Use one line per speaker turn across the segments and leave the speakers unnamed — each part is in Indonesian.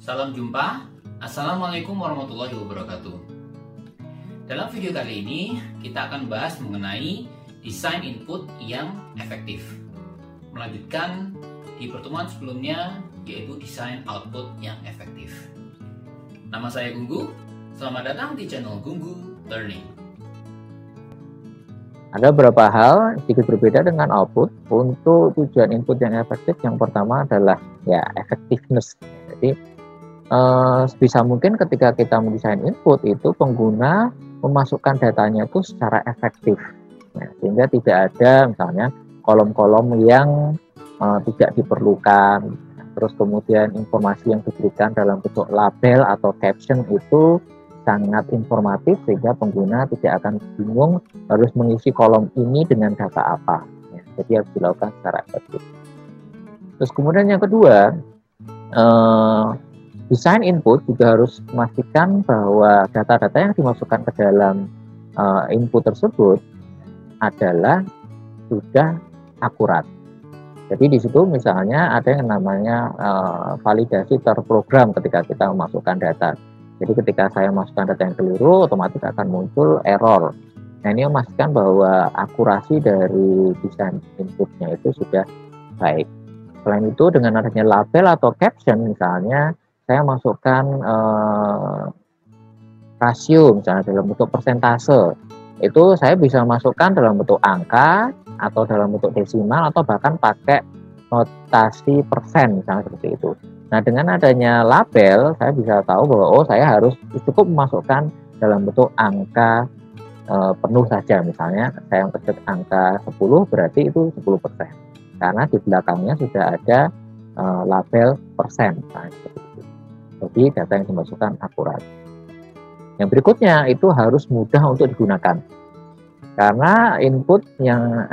Salam jumpa, Assalamualaikum warahmatullahi wabarakatuh. Dalam video kali ini, kita akan bahas mengenai desain input yang efektif. Melanjutkan di pertemuan sebelumnya, yaitu desain output yang efektif. Nama saya Gunggu, selamat datang di channel Gunggu Learning.
Ada beberapa hal sedikit berbeda dengan output. Untuk tujuan input yang efektif, yang pertama adalah effectiveness. Jadi sebisa mungkin ketika kita mendesain input itu pengguna memasukkan datanya itu secara efektif, sehingga tidak ada misalnya kolom-kolom yang tidak diperlukan. Terus kemudian informasi yang diberikan dalam bentuk label atau caption itu sangat informatif sehingga pengguna tidak akan bingung harus mengisi kolom ini dengan data apa. Jadi harus dilakukan secara efektif. Terus kemudian yang kedua, desain input juga harus memastikan bahwa data-data yang dimasukkan ke dalam input tersebut adalah sudah akurat. Jadi di situ misalnya ada yang namanya validasi terprogram ketika kita memasukkan data. Jadi ketika saya masukkan data yang keliru, otomatis akan muncul error. Nah, ini memastikan bahwa akurasi dari desain inputnya itu sudah baik. Selain itu, dengan adanya label atau caption, misalnya saya masukkan rasio misalnya dalam bentuk persentase, itu saya bisa masukkan dalam bentuk angka atau dalam bentuk desimal atau bahkan pakai notasi persen misalnya seperti itu. Nah, dengan adanya label saya bisa tahu bahwa saya harus cukup memasukkan dalam bentuk angka penuh saja. Misalnya saya ketik angka 10 berarti itu 10%, karena di belakangnya sudah ada label persen. Nah, seperti itu. Jadi data yang dimasukkan akurat. Yang berikutnya itu harus mudah untuk digunakan. Karena input yang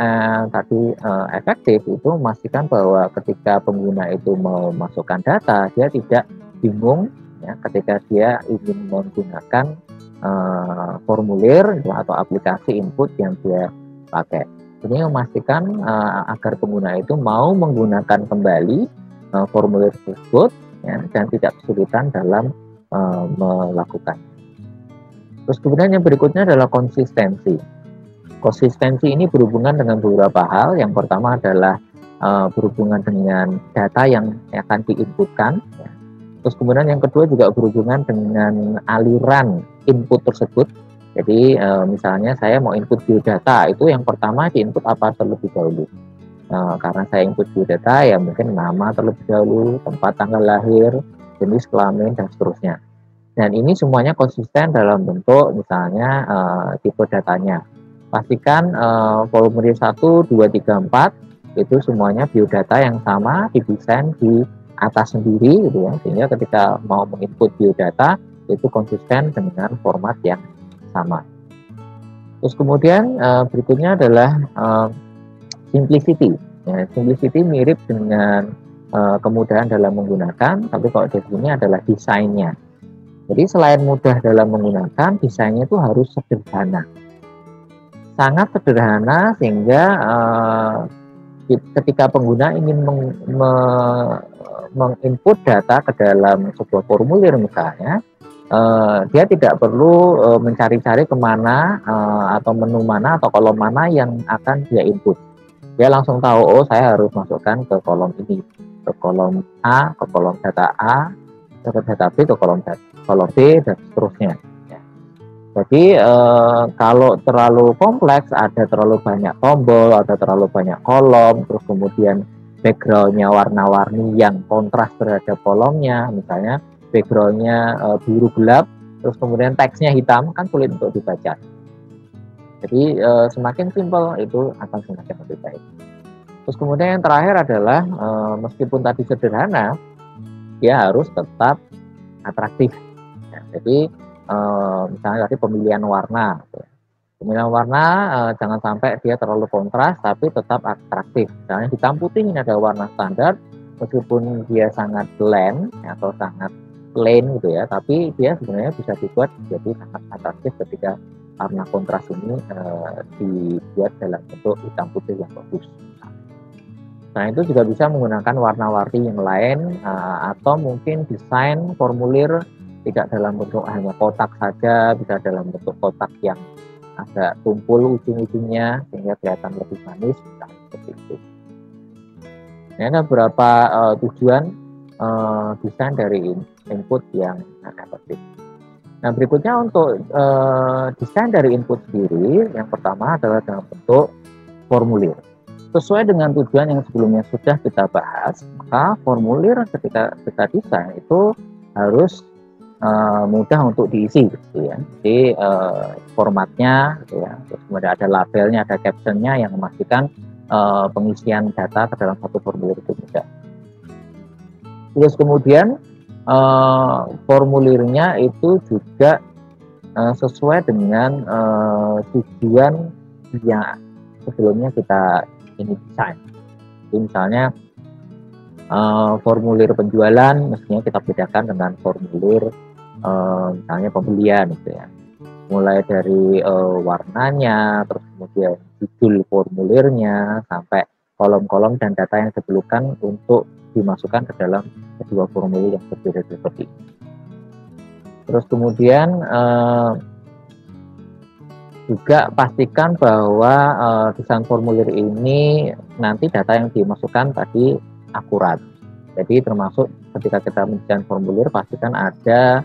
tadi efektif itu memastikan bahwa ketika pengguna itu memasukkan data, dia tidak bingung ya, ketika dia ingin menggunakan formulir atau aplikasi input yang dia pakai. Ini memastikan agar pengguna itu mau menggunakan kembali formulir tersebut ya, dan tidak kesulitan dalam melakukan. Terus kemudian yang berikutnya adalah konsistensi. Konsistensi ini berhubungan dengan beberapa hal. Yang pertama adalah berhubungan dengan data yang akan diinputkan. Ya. Terus kemudian yang kedua juga berhubungan dengan aliran input tersebut. Jadi misalnya saya mau input biodata, itu yang pertama diinput apa terlebih dahulu. Karena saya input biodata ya mungkin nama terlebih dahulu, tempat tanggal lahir, jenis kelamin, dan seterusnya. Dan ini semuanya konsisten dalam bentuk misalnya tipe datanya. Pastikan formulir 1, 2, 3, 4 itu semuanya biodata yang sama didesain di atas sendiri gitu ya, sehingga ketika mau menginput biodata itu konsisten dengan format yang sama. Terus kemudian berikutnya adalah simplicity. Ya, simplicity mirip dengan kemudahan dalam menggunakan, tapi kalau di sini adalah desainnya. Jadi selain mudah dalam menggunakan, desainnya itu harus sederhana. Sangat sederhana sehingga ketika pengguna ingin menginput data ke dalam sebuah formulir misalnya, dia tidak perlu mencari-cari kemana atau menu mana atau kolom mana yang akan dia input. Dia langsung tahu, oh saya harus masukkan ke kolom ini, ke kolom A, ke kolom data A, ke data B, ke kolom B, dan seterusnya. Ya. Jadi kalau terlalu kompleks, ada terlalu banyak tombol, ada terlalu banyak kolom, terus kemudian backgroundnya warna-warni yang kontras terhadap kolomnya, misalnya backgroundnya biru gelap, terus kemudian teksnya hitam, kan sulit untuk dibaca. Jadi semakin simpel itu akan semakin lebih baik. Terus kemudian yang terakhir adalah meskipun tadi sederhana, dia harus tetap atraktif. Ya, jadi misalnya tadi pemilihan warna. Pemilihan warna jangan sampai dia terlalu kontras, tapi tetap atraktif. Misalnya hitam putih ini ada warna standar, meskipun dia sangat bland atau sangat plain gitu ya, tapi dia sebenarnya bisa dibuat jadi sangat atraktif ketika warna kontras ini dibuat dalam bentuk hitam putih yang bagus. Nah, itu juga bisa menggunakan warna-warni yang lain atau mungkin desain formulir tidak dalam bentuk hanya kotak saja, bisa dalam bentuk kotak yang agak tumpul ujung-ujungnya sehingga kelihatan lebih manis, misalnya seperti itu. Ini ada beberapa tujuan desain dari input yang efektif. Nah, berikutnya untuk desain dari input sendiri, yang pertama adalah dalam bentuk formulir. Sesuai dengan tujuan yang sebelumnya sudah kita bahas, maka formulir ketika kita desain itu harus mudah untuk diisi, gitu ya. Jadi formatnya, gitu ya. Terus kemudian ada labelnya, ada captionnya yang memastikan pengisian data ke dalam satu formulir itu mudah. Terus kemudian formulirnya itu juga sesuai dengan tujuan yang sebelumnya kita ini desain. Jadi misalnya formulir penjualan mestinya kita bedakan dengan formulir misalnya pembelian, gitu ya. Mulai dari warnanya, terus kemudian judul formulirnya, sampai kolom-kolom dan data yang diperlukan untuk dimasukkan ke dalam kedua formulir yang berbeda seperti ini. Terus kemudian juga pastikan bahwa desain formulir ini nanti data yang dimasukkan tadi akurat. Jadi termasuk ketika kita mendesain formulir, pastikan ada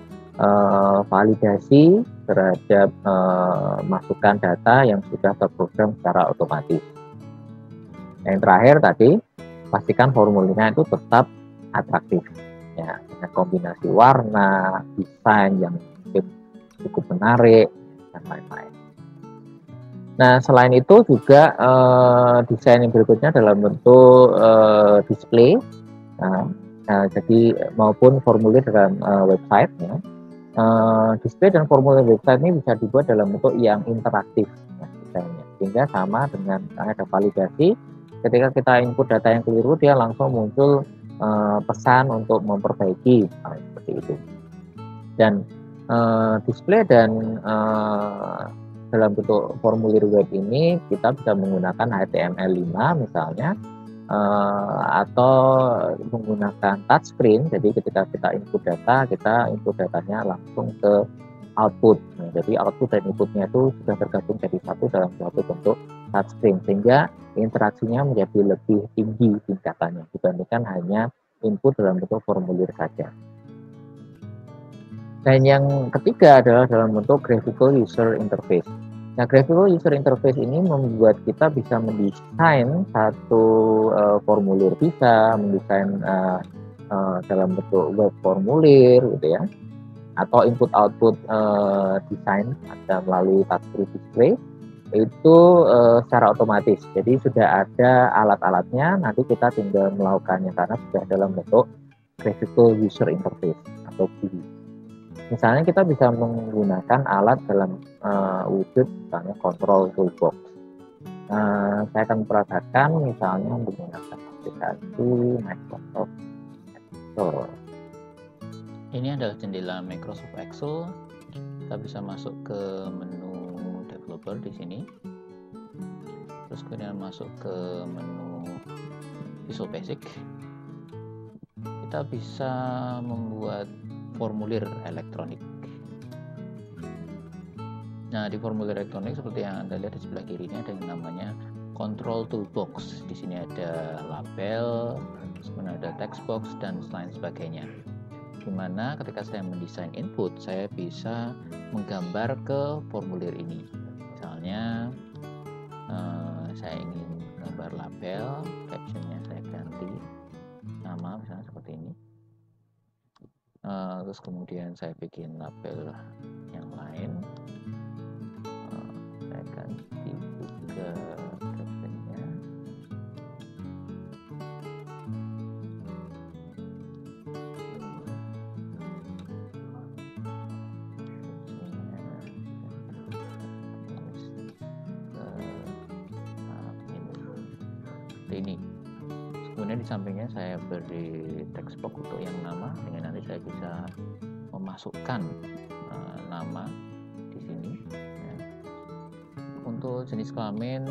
validasi terhadap masukan data yang sudah terprogram secara otomatis. Yang terakhir tadi, pastikan formulirnya itu tetap atraktif, ya, dengan kombinasi warna, desain yang mungkin cukup menarik, dan lain-lain. Nah, selain itu juga desain yang berikutnya dalam bentuk display. Jadi maupun formulir dalam website, ya. Display dan formulir website ini bisa dibuat dalam bentuk yang interaktif, ya, desainnya, sehingga sama dengan ada validasi. Ketika kita input data yang keliru, dia langsung muncul pesan untuk memperbaiki, seperti itu. Dan display dan dalam bentuk formulir web ini kita bisa menggunakan HTML5 misalnya, atau menggunakan touchscreen. Jadi ketika kita input datanya langsung ke output. Nah, jadi output dan inputnya itu sudah tergabung jadi satu dalam suatu bentuk touchscreen, sehingga interaksinya menjadi lebih tinggi tingkatannya dibandingkan hanya input dalam bentuk formulir saja. Dan yang ketiga adalah dalam bentuk graphical user interface. Nah, graphical user interface ini membuat kita bisa mendesain satu formulir, bisa mendesain dalam bentuk web formulir, gitu ya, atau input-output desain ada melalui touchscreen display itu secara otomatis. Jadi sudah ada alat-alatnya, nanti kita tinggal melakukannya karena sudah dalam bentuk graphical user interface atau GUI. Misalnya kita bisa menggunakan alat dalam wujud misalnya control toolbox. Saya akan peragakan misalnya menggunakan aplikasi Microsoft Excel. Ini adalah jendela Microsoft Excel. Kita bisa masuk ke menu developer di sini. Terus kemudian masuk ke menu Visual Basic. Kita bisa membuat formulir elektronik. Nah, di formulir elektronik seperti yang Anda lihat di sebelah kiri ini ada yang namanya control toolbox. Di sini ada label, kemudian ada text box dan lain sebagainya. Dimana ketika saya mendesain input, saya bisa menggambar ke formulir ini. Misalnya saya ingin gambar label, captionnya saya ganti nama misalnya seperti ini. Terus kemudian saya bikin label yang lain, saya ganti juga captionnya. Ini. Kemudian di sampingnya saya beri text box untuk yang nama, sehingga nanti saya bisa memasukkan nama di sini. Ya. Untuk jenis kelamin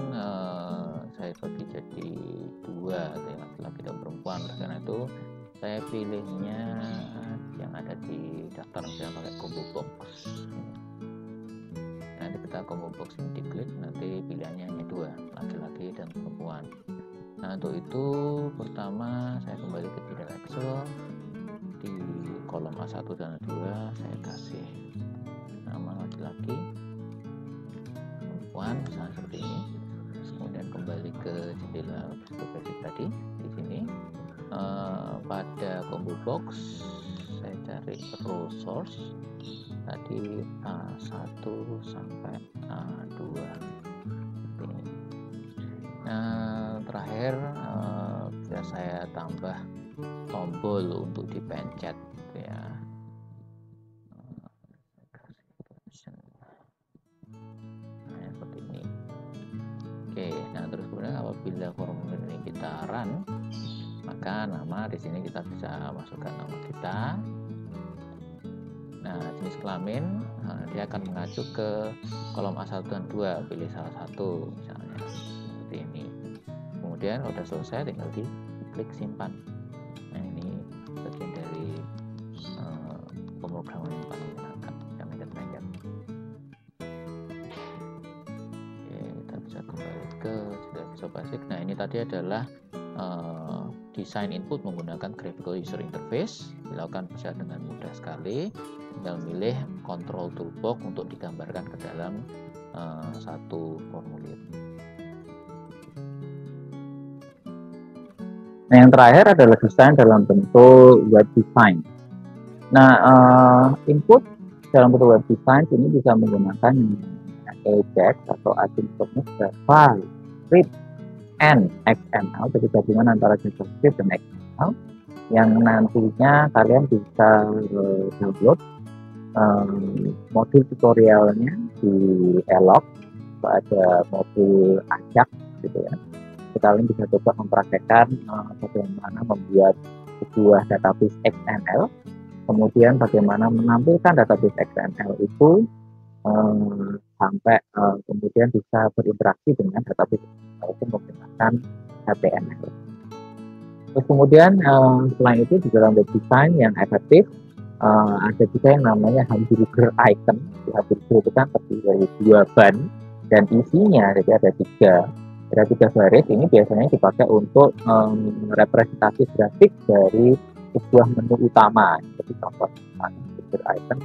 saya bagi jadi 2, laki-laki dan perempuan. Karena itu saya pilihnya yang ada di daftar misalnya pakai combo box. Nanti kita combo box ini diklik, nanti pilihannya hanya 2, laki-laki dan perempuan. Nah, untuk itu pertama saya kembali ke file Excel, di kolom A1 dan A2 saya kasih nama laki-laki, perempuan, misalnya seperti ini. Kemudian kembali ke jendela basic tadi. Di sini pada combo box saya cari row source tadi A1 sampai A2. Nah, terakhir bisa saya tambah tombol untuk dipencet gitu ya. Nah, seperti ini. Oke, nah terus kemudian apabila formulir ini kita run, maka nama di sini kita bisa masukkan nama kita. Nah, jenis kelamin dia akan mengacu ke kolom A1 dan 2, pilih salah satu misalnya seperti ini. Kemudian udah selesai, tinggal diklik simpan. Nah, ini bagian dari pemrograman yang paling menyenangkan, yang mencet-mencet. Oke, kita bisa kembali ke Visual Basic. Nah, ini tadi adalah desain input menggunakan graphical user interface. Dilakukan bisa dengan mudah sekali, tinggal milih control toolbox untuk digambarkan ke dalam satu formulir.
Nah, yang terakhir adalah desain dalam bentuk web design. Nah, input dalam bentuk web design ini bisa menggunakan Ajax atau asynchronous file, script, and XML, jadi gabungan antara JavaScript dan XML, yang nantinya kalian bisa download modul tutorialnya di Elok, ada modul Ajax gitu ya. Kalian bisa coba mempraktekkan bagaimana membuat sebuah database XML, kemudian bagaimana menampilkan database XML itu sampai kemudian bisa berinteraksi dengan database XML itu menggunakan HTML. Terus kemudian selain itu di dalam web design yang efektif ada juga yang namanya hamburger icon. Hamburger itu kan terdiri dari 2 ban dan isinya jadi ada 3 baris. Ini biasanya dipakai untuk representasi grafik dari sebuah menu utama. Jadi contoh hamburger icon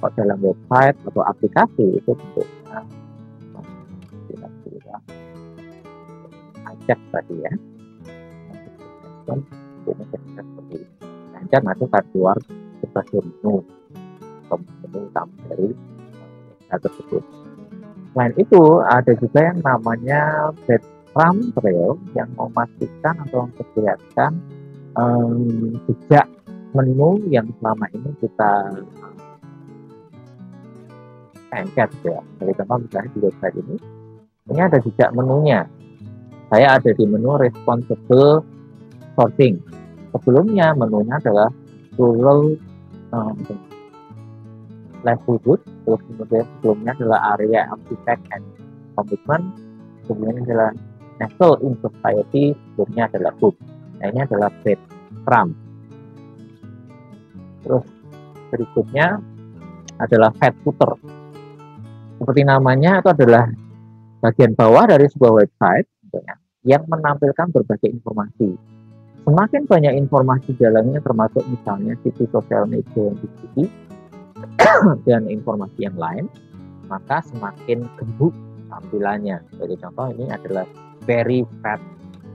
kalau dalam website atau aplikasi itu bentuknya Ajax tadi ya. Ini seperti Ajax nanti akan keluar sebagai menu utama dari website tersebut. Selain itu ada juga yang namanya breadcrumb trail yang memastikan atau memperlihatkan jejak menu yang selama ini kita pencet ya. Jadi contoh misalnya di website ini ada jejak menunya. Saya ada di menu responsible sorting. Sebelumnya menunya adalah rural livelihood, terus kemudian sebelumnya adalah area architect and commitment, sebelumnya adalah national in society, sebelumnya adalah food. Nah, ini adalah breadcrumb. Terus berikutnya adalah fat footer. Seperti namanya, itu adalah bagian bawah dari sebuah website yang menampilkan berbagai informasi. Semakin banyak informasi dalamnya, termasuk misalnya situs sosial media yang diikuti dan informasi yang lain, maka semakin gembuk tampilannya. Jadi contoh ini adalah very fat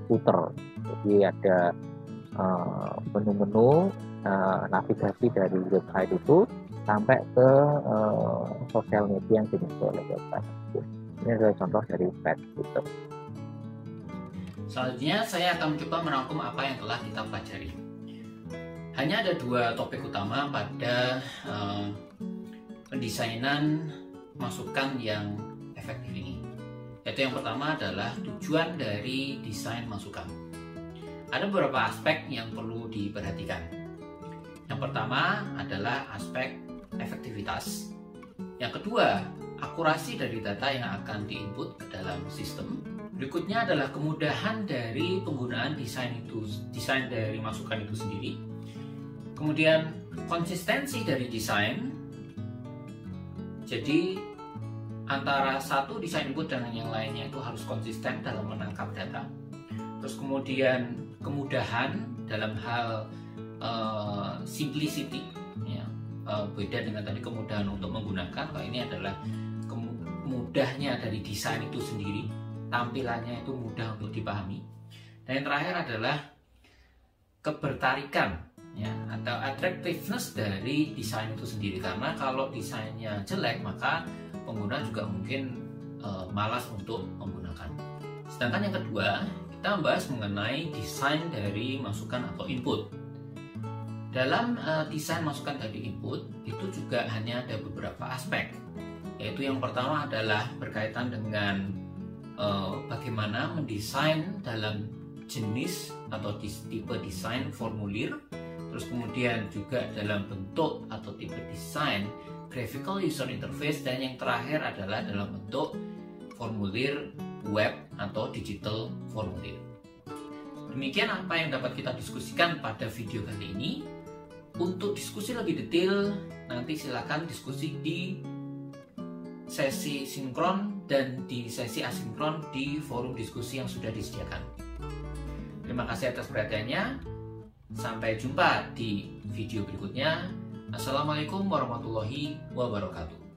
footer. Jadi ada menu-menu navigasi dari website itu sampai ke sosial media yang dimiliki oleh website. Ini adalah contoh dari fat footer.
Selanjutnya saya akan mencoba merangkum apa yang telah kita pelajari. Hanya ada 2 topik utama pada pendesainan masukan yang efektif ini. Yaitu yang pertama adalah tujuan dari desain masukan. Ada beberapa aspek yang perlu diperhatikan. Yang pertama adalah aspek efektivitas. Yang kedua, akurasi dari data yang akan diinput ke dalam sistem. Berikutnya adalah kemudahan dari penggunaan desain dari masukan itu sendiri. Kemudian konsistensi dari desain. Jadi antara satu desain input dengan yang lainnya itu harus konsisten dalam menangkap data. Terus kemudian kemudahan dalam hal simplicity, ya. Beda dengan tadi kemudahan untuk menggunakan. Kalau ini adalah mudahnya dari desain itu sendiri, tampilannya itu mudah untuk dipahami. Dan yang terakhir adalah kebertarikan, ya, atau attractiveness dari desain itu sendiri. Karena kalau desainnya jelek, maka pengguna juga mungkin malas untuk menggunakan. Sedangkan yang kedua, kita membahas mengenai desain dari masukan atau input. Dalam desain masukan dari input itu juga hanya ada beberapa aspek, yaitu yang pertama adalah berkaitan dengan bagaimana mendesain dalam jenis atau tipe desain formulir, terus kemudian juga dalam bentuk atau tipe desain graphical user interface, dan yang terakhir adalah dalam bentuk formulir web atau digital formulir. Demikian apa yang dapat kita diskusikan pada video kali ini. Untuk diskusi lebih detail, nanti silakan diskusi di sesi sinkron dan di sesi asinkron di forum diskusi yang sudah disediakan. Terima kasih atas perhatiannya. Sampai jumpa di video berikutnya. Assalamualaikum warahmatullahi wabarakatuh.